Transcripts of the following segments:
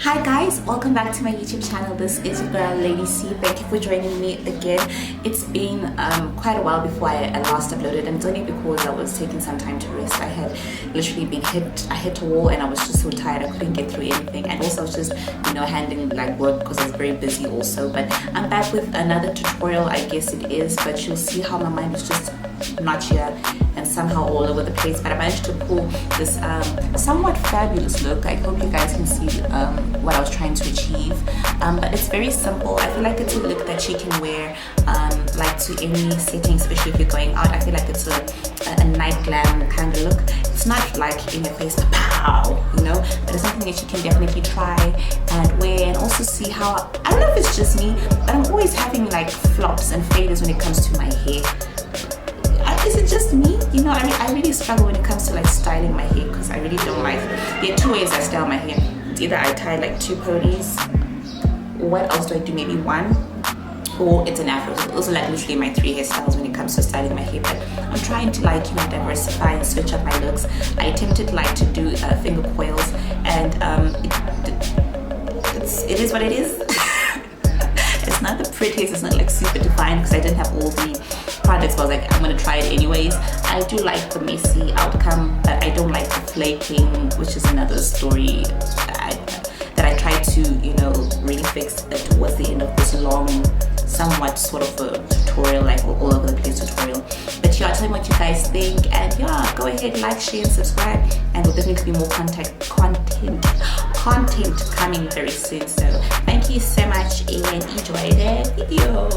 Hi guys, welcome back to my YouTube channel. This is your girl Lady C. Thank you for joining me again. It's been quite a while before I last uploaded, and it's only because I was taking some time to rest. I had literally been hit a wall and I was just so tired I couldn't get through anything, and also I was just handling like work because I was very busy also. But I'm back with another tutorial, I guess it is, but you'll see how my mind is just not here and somehow all over the place. But I managed to pull this somewhat fabulous look. I hope you guys can see what I was trying to achieve, but it's very simple. I feel like it's a look that you can wear like to any setting, especially if you're going out. I feel like it's a night glam kind of look. It's not like in your face, pow, but it's something that you can definitely try and wear, and also see how, I don't know if it's just me, but I'm always having like flops and faders when it comes to my hair. Is it just me? I really struggle when it comes to like styling my hair, because I really don't like, there are two ways I style my hair. It's either I tie like two ponies, or what else do I do, maybe one, or it's an afro. So those are like literally my three hairstyles when it comes to styling my hair. But I'm trying to like diversify and switch up my looks. I attempted like to do finger coils, and it is what it is. It's not the prettiest, it's not like super defined because I didn't have all the products, but I was like, I'm gonna try it anyways. I do like the messy outcome, but I don't like the flaking, which is another story that I tried to really fix towards the end of this long, somewhat sort of a tutorial, like all over the place tutorial. But yeah, tell me what you guys think, and yeah, go ahead, like, share, and subscribe, and there'll definitely be more content coming very soon. So thank you so much and enjoy the video.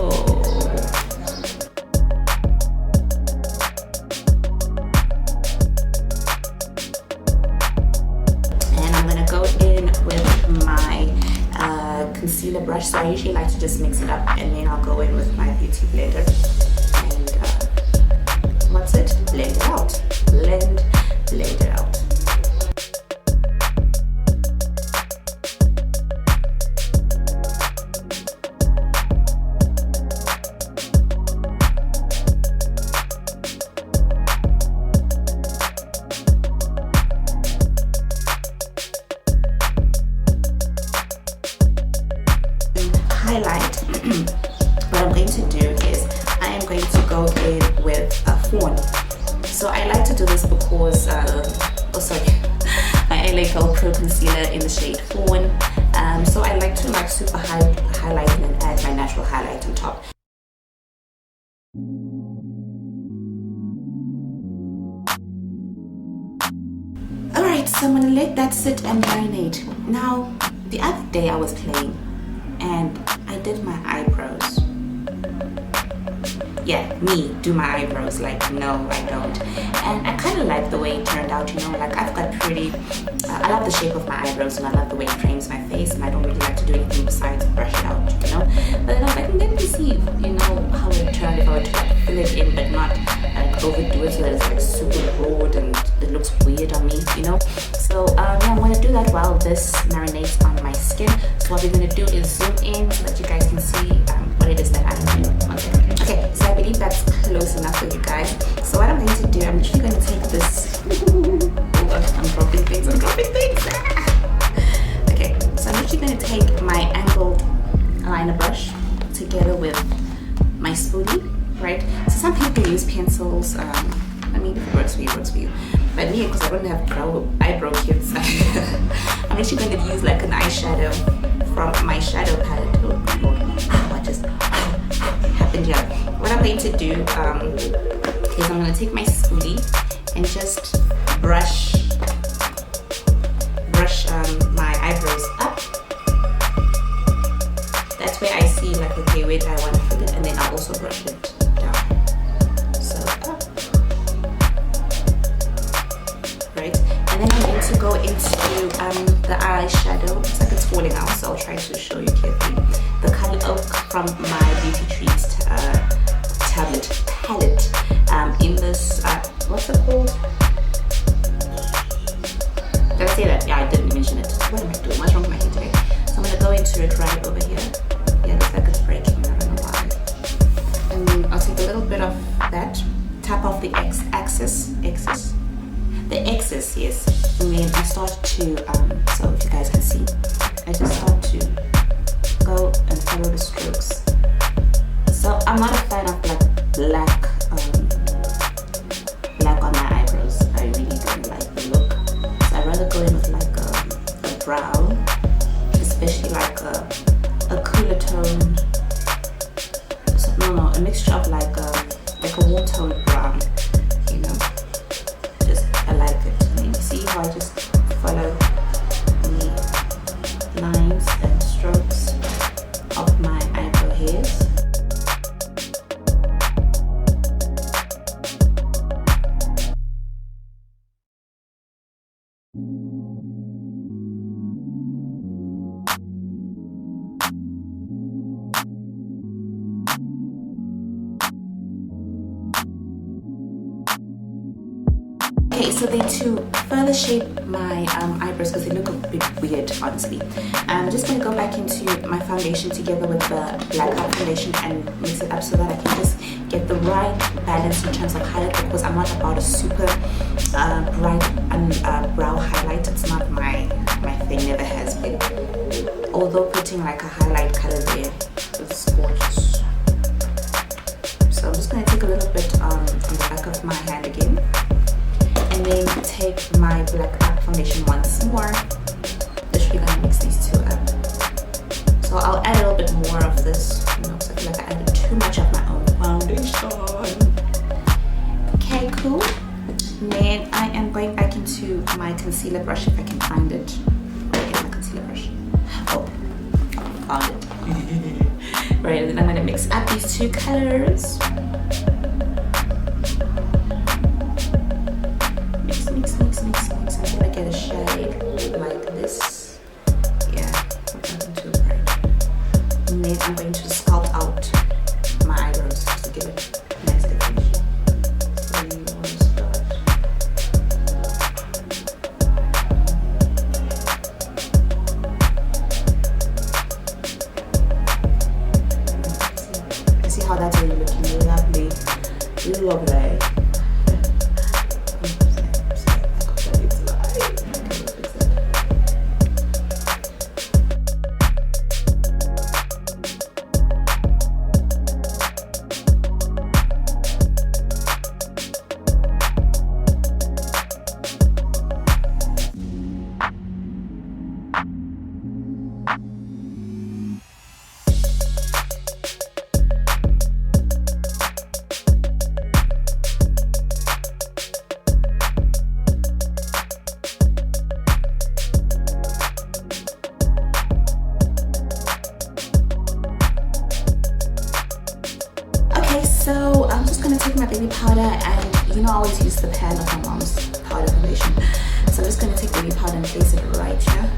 Concealer brush, so I usually like to just mix it up, and then I'll go in with my beauty blender and what's it? Blend it out. Blend it out. Highlight. What I'm going to do is I am going to go in with a fawn. So I like to do this because my LA Girl Pro concealer in the shade fawn. So I like to super highlight and add my natural highlight on top. Alright, so I'm gonna let that sit and marinate. Now, the other day I was playing and I did my eyebrows. Yeah, me do my eyebrows. Like, no, I don't. And I kind of like the way it turned out, like I've got pretty, I love the shape of my eyebrows, and I love the way it frames my face, and I don't really like to do anything besides brush it out, But then I was like, let me see, how it turned, if I were to like fill it in, but not like overdo it so that it's like super broad and it looks weird on me, So yeah, I'm gonna do that while this marinates on my skin. So what we're gonna do is zoom in so that you guys can see what it is that I'm doing. Okay, so I believe that's close enough for you guys. So what I'm going to do, I'm actually going to take this. Oh god, I'm dropping things. Okay, so I'm actually going to take my angled eyeliner brush together with my spoolie, right? So some people use pencils. I mean, if it works for you, it works for you. But me, because I don't have eyebrow kits, I'm actually going to use like an eyeshadow from my shadow palette. Oh lord, what just happened here? What I'm going to do is I'm going to take my spoolie and just brush my eyebrows up. That's where I see like, okay, where do I want to fill it, and then I'll also brush it down. So up. Right, and then I'm going to go into the eyeshadow. Looks like it's falling out, so I'll try to show you carefully. The color Oak from my Beauty Treats palette in this, what's it called? Did I say that? Yeah, I didn't mention it. What am I doing? What's wrong with my hair today? So I'm going to go into it right over here. Yeah, it looks like it's breaking. I don't know why. And then I'll take a little bit of that, tap off the excess, yes. And then I start to, so if you guys can see, I just lines and strokes of my eyebrow hairs. Okay, so then to further shape my eyebrows, because they look a bit weird honestly, I'm just going to go back into my foundation together with the black out foundation and mix it up so that I can just get the right balance in terms of highlight, because I'm not about a super bright brow highlight. It's not my thing, never has been, although putting like a highlight color there is gorgeous. So I'm just going to take a little bit on the back of my hand again, and then take my black out foundation once more. Literally gonna mix these two up. So I'll add a little bit more of this, you know, because I feel like I added too much of my own foundation. Okay, cool. And then I am going back into my concealer brush, if I can find it. Where is my concealer brush? Oh, found it. Right, and then I'm gonna mix up these two colors. Until I get a shade like this. Yeah, nothing too bright. And then I'm going to sculpt out my eyebrows to give it a nice definition. So you want to start. See how that's really looking lovely. Lovely. So I'm just gonna take my baby powder, and you know I always use the pan of my mom's powder foundation. So I'm just gonna take baby powder and place it right here,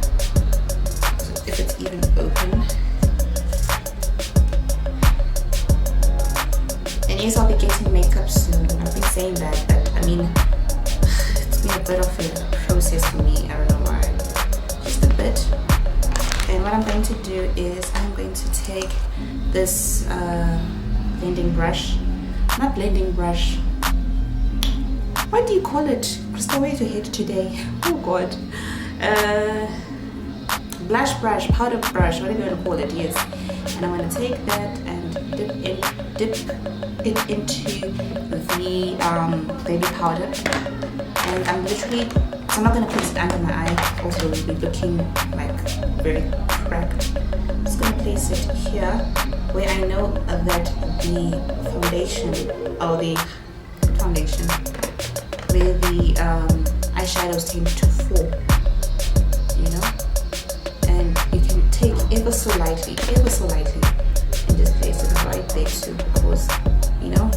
if it's even open. And yes, I'll be getting makeup soon. I've been saying that, but I mean, it's been a bit of a process for me. I don't know why, just a bit. And what I'm going to do is I'm going to take this blending brush, not blending brush, what do you call it? Crystal, where's your head today? Oh god. Blush brush, powder brush, whatever you want to call it, yes. And I'm going to take that and dip it into the baby powder. And I'm literally, so I'm not going to place it under my eye, also it will be looking like very cracked. I'm just going to place it here, where I know that the foundation, or the foundation, where the eyeshadows tend to fall, you know, and you can take ever so lightly, and just place it right there too, because, you know,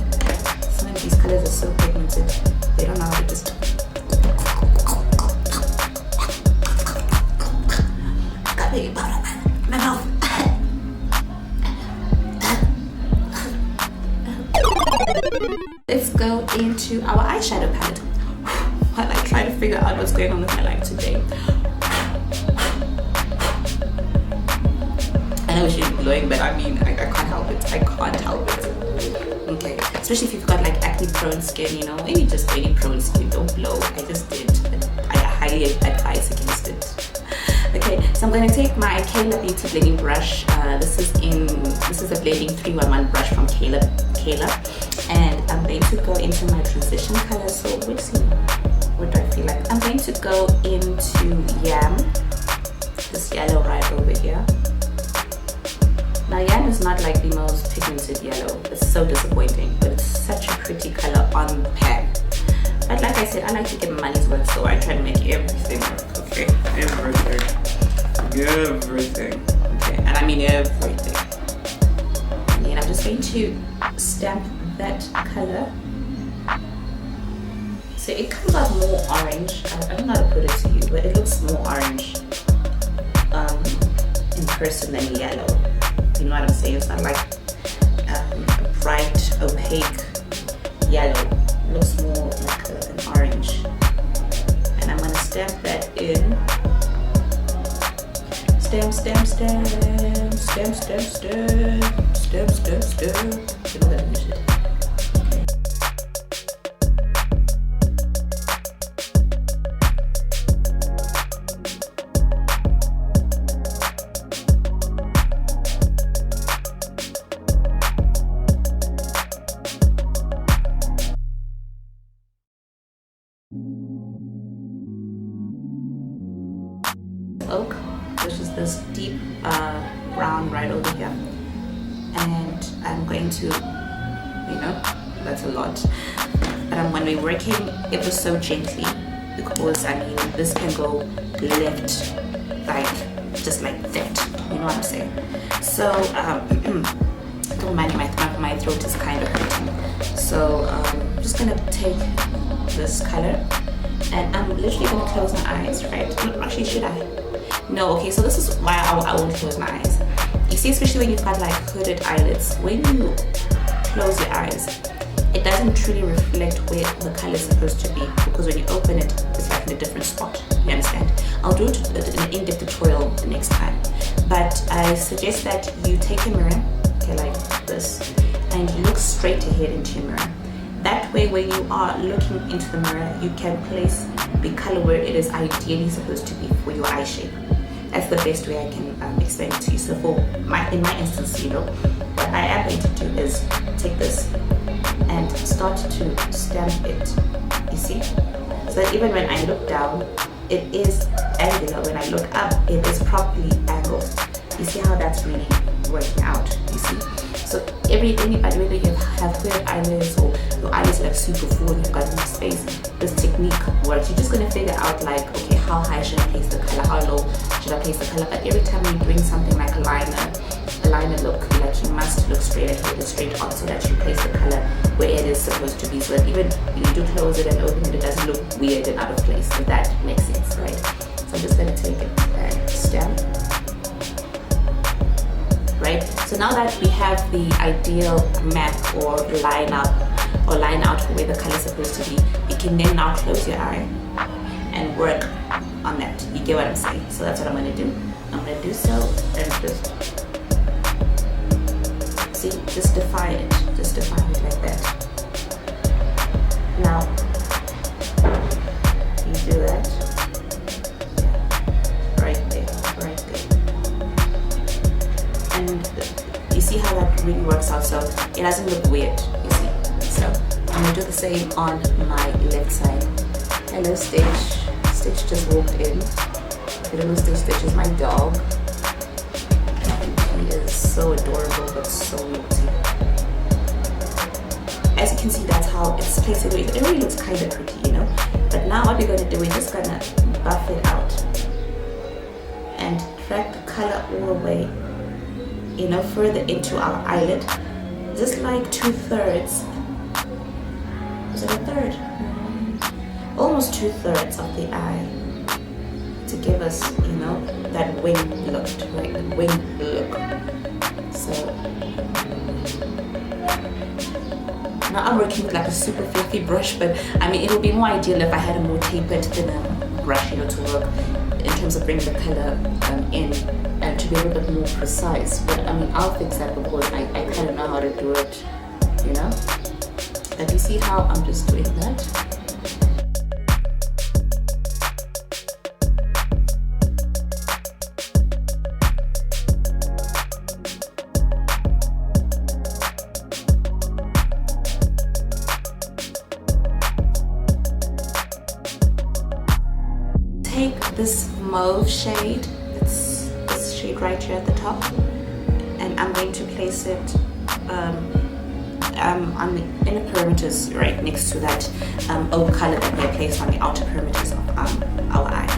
some of these colors are so pigmented, they don't know how to just got baby powder in my mouth. Let's go into our eyeshadow palette. While I try to figure out what's going on with my life today. I know she's glowing, but I mean, I can't help it. I can't help it. Okay, especially if you've got like acne prone skin, you know, maybe just any prone skin, don't blow. I just did, but I highly advise against it. Okay, so I'm going to take my CALA Beauty blending brush. This is a blending 311 brush from CALA, and I'm going to go into my transition color. So we'll see what do I feel like. I'm going to go into Yam, this yellow right over here. Now Yam is not like the most pigmented yellow. It's so disappointing, but it's such a pretty color on pan. But like I said, I like to get my money's worth, so I try to make everything work. Okay, everything. everything. Okay, and I mean everything. And then I'm just going to stamp that color. So it comes out more orange. I don't know how to put it to you, but it looks more orange in person than yellow. You know what I'm saying? It's not like a bright, opaque yellow. It looks more like an orange. And I'm going to stamp that in. Stamp, stamp, stamp, stamp, stamp, stamp, stamp, stamp, stamp. You know that shit. Oak, which is this deep brown right over here, and I'm going to, that's a lot, but I'm going to be working ever so gently, because I mean this can go left, like just like that, you know what I'm saying? So don't mind my throat is kind of hurting, so I'm just gonna take this color and I'm literally gonna close my eyes, right? Actually, should I? No, okay, so this is why I won't close my eyes. You see, especially when you've got like hooded eyelids, when you close your eyes, it doesn't truly reflect where the color is supposed to be, because when you open it, it's like in a different spot. You understand? I'll do it in an in-depth tutorial the next time. But I suggest that you take a mirror, okay, like this, and you look straight ahead into your mirror. That way, when you are looking into the mirror, you can place the color where it is ideally supposed to be for your eye shape. That's the best way I can explain it to you. So in my instance, what I am going to do is take this and start to stamp it, you see? So that even when I look down, it is angular. When I look up, it is properly angled. You see how that's really working out, you see? So anybody, whether you have hooded eyelids or your eyelids are like super full and you've got enough space, this technique works. You're just going to figure out like, okay, how high should I place the color, how low should I place the color. But every time you're doing something like a liner look, like you must look straight ahead and straight on, so that you place the color where it is supposed to be, so that even when you do close it and open it, it doesn't look weird and out of place, if that makes sense, right? So I'm just going to take it and stamp. Right? So now that we have the ideal map or line out for where the color is supposed to be, you can then now close your eye and work on that. You get what I'm saying? So that's what I'm going to do. I'm going to do so and just define it. Just define it like that. Now, you do that. You see how that really works out, so it doesn't look weird, you see. So I'm gonna do the same on my left side. Hello, Stitch. Stitch just walked in. I don't know, Stitch is my dog. He is so adorable but so naughty. As you can see, that's how it's placed. It really looks kind of pretty, But now what we're gonna do, we're just gonna buff it out and drag the color all the way further into our eyelid, just like 2/3. Is it a third? Almost 2/3 of the eye, to give us, that wing look, right? The wing look. So now I'm working with like a super fluffy brush, but I mean, it would be more ideal if I had a more tapered, thinner brush, to work in terms of bringing the color in. And to be a little bit more precise, but I mean, I'll fix that because I kind of know how to do it, But you see how I'm just doing that? Take this mauve shade, shade right here at the top, and I'm going to place it on the inner perimeters, right next to that oak color that we have placed on the outer perimeters of our eye.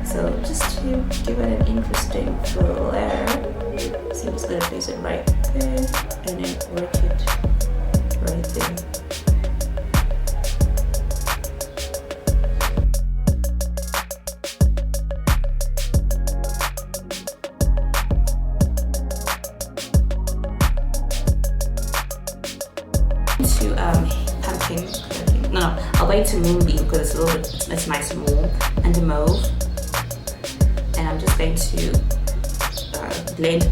So just to give it an interesting flare, so I'm just gonna place it right there and then work it right there. Pumpkin. No, I'll go into moonbeam because it's a little bit, it's nice and warm, and the mauve. And I'm just going to blend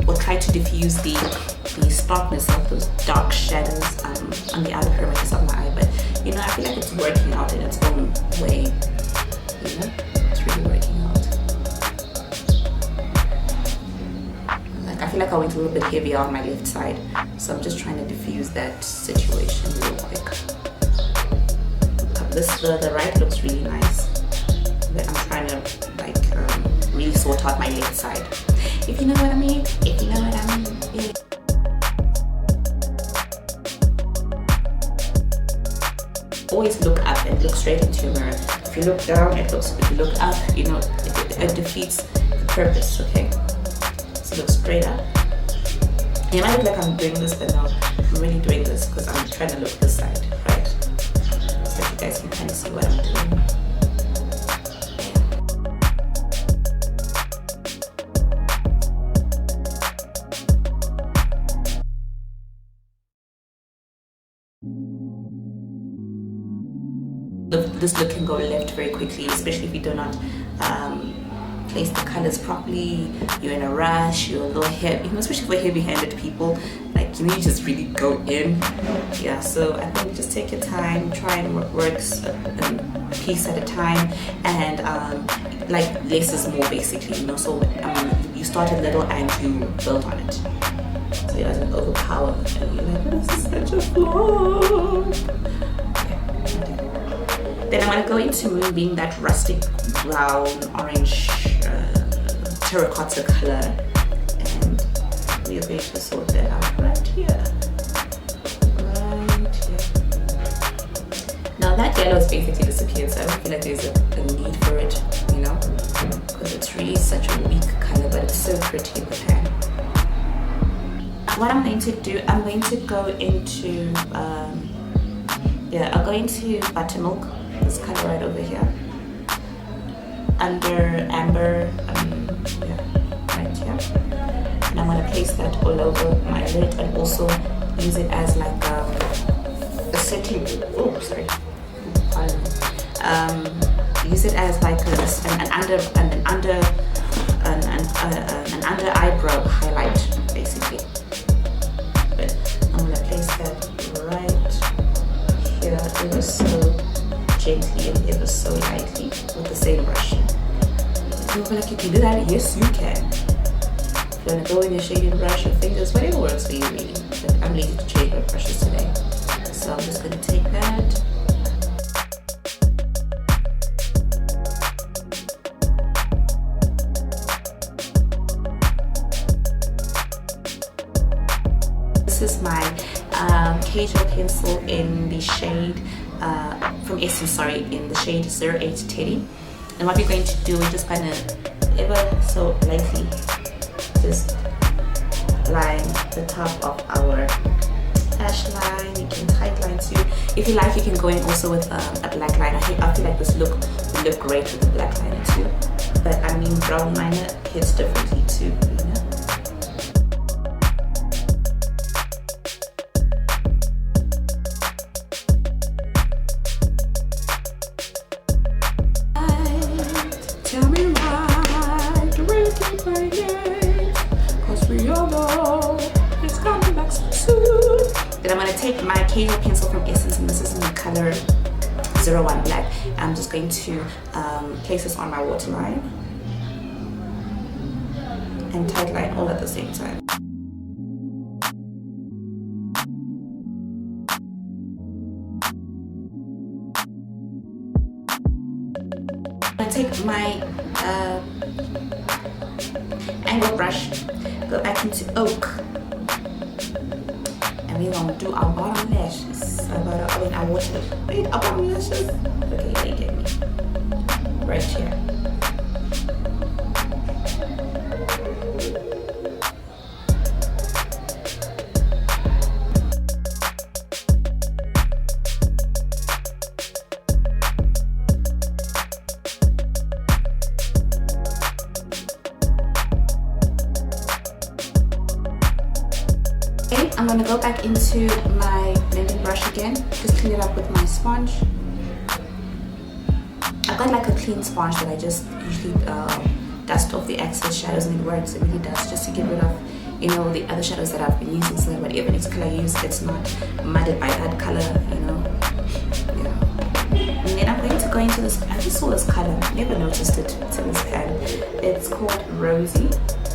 or try to diffuse the starkness of those dark shadows on the outer perimeters of my eye. But you know, I feel like it's working out in its own way. You know, it's really working out. Like I feel like I went a little bit heavier on my left side, so I'm just trying to diffuse that situation real quick. The right looks really nice, but I'm trying to like really sort out my left side. If you know what I mean. If you know what I mean. Yeah. Always look up and look straight into your mirror. If you look down, it looks. If you look up, you know, it defeats the purpose. Okay. So look straight up. It might look like I'm doing this, but no, I'm really doing this because I'm trying to look this side, right? So you guys can kind of see what I'm doing. This look can go left very quickly, especially if you do not place the colors properly. You're in a rush, you're a little heavy, especially for heavy-handed people, like you need to just really go in. Yeah, so I think just take your time, try and work a piece at a time, and like less is more basically, you know. So you start a little and you build on it, so it doesn't overpower and you're like, this is such a flop. Then I'm going to go into Moonbeam, that rustic brown, orange, terracotta color, and we are going to sort that out right here. Right here. Now that yellow has basically disappeared, so I don't feel like there's a need for it, you know, because it's really such a weak color, but it's so pretty in the pan. What I'm going to do, I'm going to go into, I'll go into buttermilk. This color right over here, under amber, right here, and I'm going to place that all over my lid and also use it as like a setting. Oh, sorry. Use it as like an under eyebrow highlight, basically. But I'm going to place that right here. It was so gently and ever so lightly with the same brush. So you feel like you can do that? Yes, you can. If you want to go in your shading brush, your fingers, whatever works for you really. But I'm lazy to shade my brushes today. So I'm just going to take that. This is my kajal pencil in the shade from Essence, sorry, in the shade 08 Teddy. And what we're going to do, we're just going to ever so lightly just line the top of our lash line. You can tight line too. If you like, you can go in also with a black liner. I feel like this look will look great with a black liner too. But I mean, brown liner hits differently too, you know. Tell me why do we keep playing it? Cause we all know it's coming back so soon. Then I'm going to take my kajal pencil from Essence, and this is in the color 01 Black. I'm just going to place this on my waterline and tight line all at the same time. I'm going to take my angle brush, go back into Oak, and we're going to do our bottom lashes. Our bottom lashes. Okay, you get me. Right here. I'm gonna go back into my blending brush again, just clean it up with my sponge. I've got like a clean sponge that I just usually dust off the excess shadows, and it works, it really does, just to get rid of, you know, the other shadows that I've been using, so that whatever next color I use, it's not mudded by that color, you know. Yeah. And then I'm going to go into this, I just saw this color, never noticed it till this pan. It's called Rosy,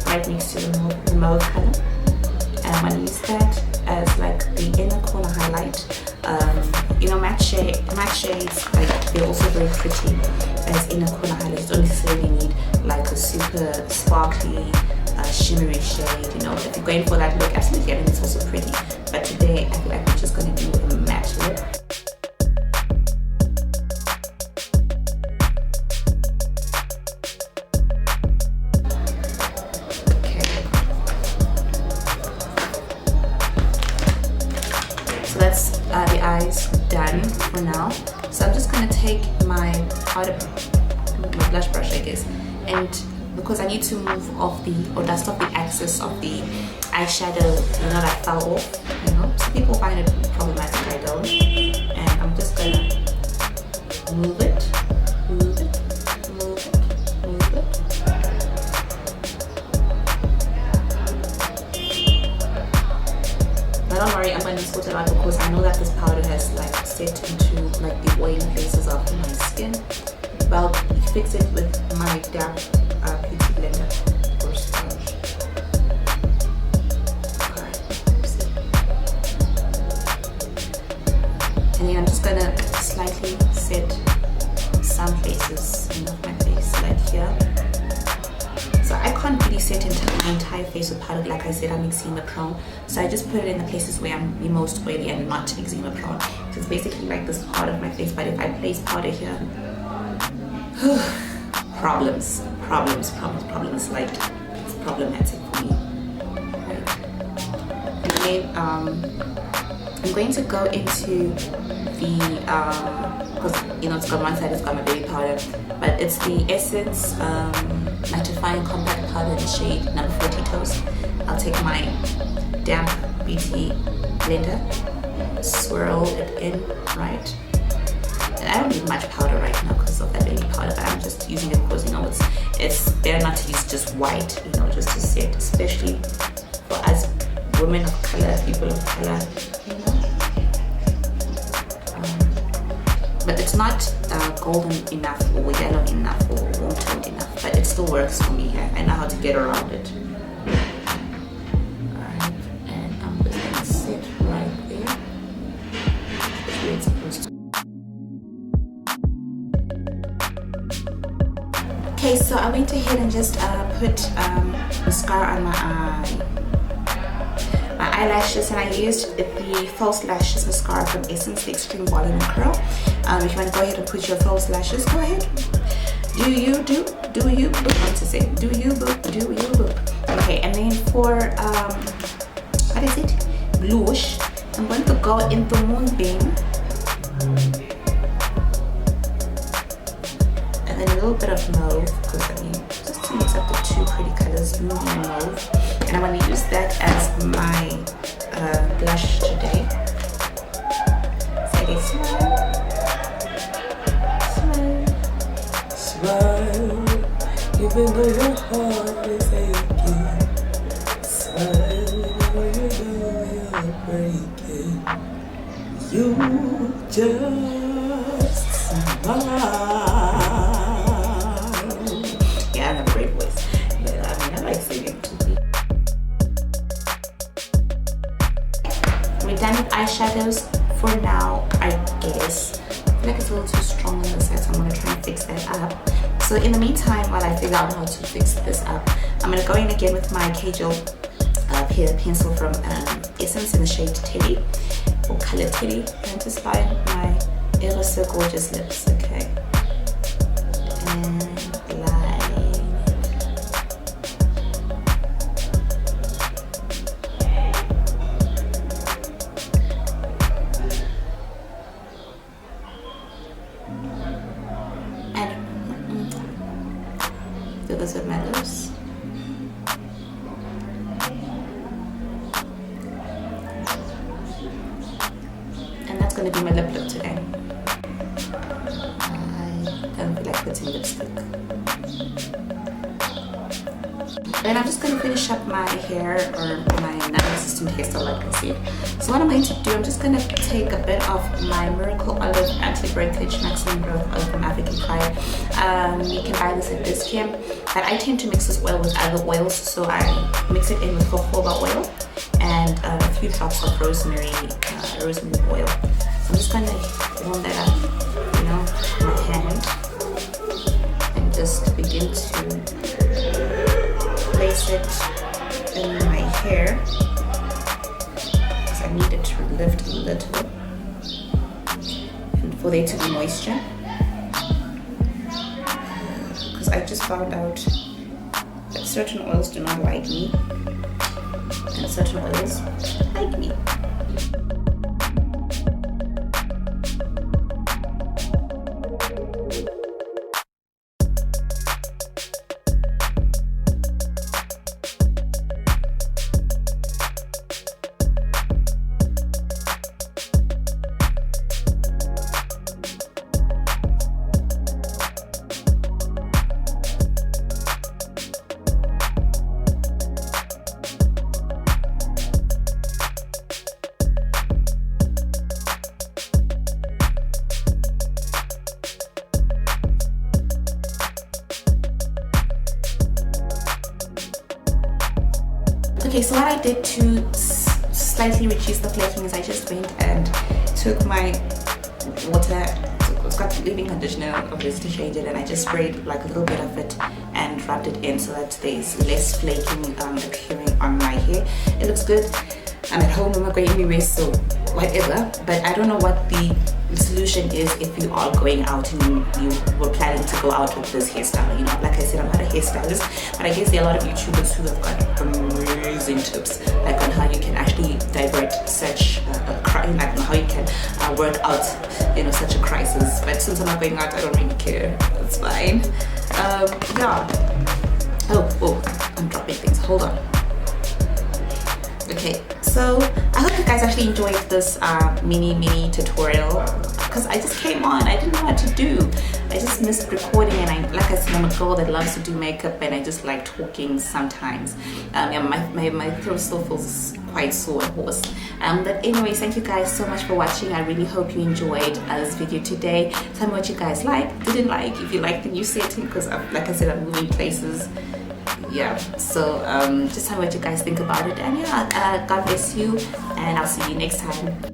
right next to the mauve color. And I'm going to use that as like the inner corner highlight. You know, matte shades, like, they're also very pretty as inner corner highlights. You don't necessarily need like a super sparkly, shimmery shade, you know. If you're going for that look, absolutely, I think it's also pretty. But today, I feel like we're just going to do a matte look. So that's the eyes done for now. So I'm just going to take my blush brush, I guess, and because I need to move off or dust off the excess of the eyeshadow, you know, that fell off, you know. Some people find it problematic, I don't. And I'm just going to move it, move it, move it, move it. But don't worry, I'm going to sort it out because I know that this powder has like set into like the oily places of my skin. Well, fix it with my damp beauty blender or sponge. Alright, and then I'm just gonna slightly set some places in my face, like here. So I can't really set into my entire face with powder. Like I said, I'm eczema prone, so I just put it in the places where I'm the most oily and not eczema prone. So it's basically like this part of my face. But if I place powder here, problems, like it's problematic for me, right? And then I'm going to go into the because you know, it's got one side, it's got my baby powder, but it's the Essence mattifying compact powder in the shade number 40 Toast. I'll take my damp beauty blender, swirl it in, right? I don't need much powder right now because of that baby powder, but I'm just using it because, you know, it's better not to use just white, you know, just to set, especially for us women of color, people of color, you know. But it's not golden enough or yellow enough or warm toned enough, but it still works for me here. I know how to get around it. Alright, and I'm just going to sit right there. That's where it's supposed to. Okay, so I went ahead and just put mascara on my eyelashes, and I used the false lashes mascara from Essence, the Extreme Volume and Curl. If you want to go ahead and put your false lashes, go ahead. Do you boop? I want to say, do you boop? Okay, and then for what is it? Blush. I'm going to go in the Moonbeam. And then a little bit of mauve, because I mean, just to mix up the two pretty colors, blue and mauve. And I'm going to use that as my blush today. So they smile, even though your heart is aching. Smile, you're breaking. You just smile. Yeah, I have a great voice, but I mean, I like singing too. We're done with eyeshadows for now, I guess. I feel like it's a little too strong on the side, so I'm going to try and fix that up. So in the meantime, while I figure out how to fix this up, I'm going to go in again with my kajal pencil from Essence in the shade Teddy, or color Teddy, and just by my ever so gorgeous lips, okay? And line it. And do this with my lips. going to be my lip look today. I don't feel like putting lipstick. Then I'm just going to finish up my hair, or my non-existent hairstyle, like I said. So what I'm going to do, I'm just going to take a bit of my Miracle Olive Anti-Breakage Maximum Growth Oil from African Pride. You can buy this at Discount, but I tend to mix this oil with other oils, so I mix it in with jojoba oil and a few drops of rosemary oil. So I'm just going to warm that up, you know, with my hand, and just begin to place it in my hair because I need it to lift a little and for there to be moisture, because I just found out that certain oils do not like me and certain oils like me. Okay, so what I did to slightly reduce the flaking is I just went and took my water, it's got leave-in conditioner obviously shaded, and I just sprayed like a little bit of it and rubbed it in so that there's less flaking appearing on my hair. It looks good. I'm at home, I'm not going anywhere, so whatever, but I don't know what the solution is if you are going out and you were planning to go out with this hairstyle. You know, like I said, I'm not a hairstylist, but I guess there are a lot of YouTubers who have got amazing tips, like on how you can actually divert such a crime, like how you can work out, you know, such a crisis. But since I'm not going out, I don't really care. It's fine. Yeah. Oh, I'm dropping things. Hold on. Okay, so I hope you guys actually enjoyed this mini tutorial, because I just came on, I didn't know what to do. I just missed recording, and like I said, I'm a girl that loves to do makeup, and I just like talking sometimes. Yeah, my throat still feels quite sore and hoarse. But anyways, thank you guys so much for watching. I really hope you enjoyed this video today. Tell me what you guys liked, didn't like, if you like the new setting, because like I said, I'm moving places. Yeah, so just tell me what you guys think about it, and yeah, God bless you, and I'll see you next time.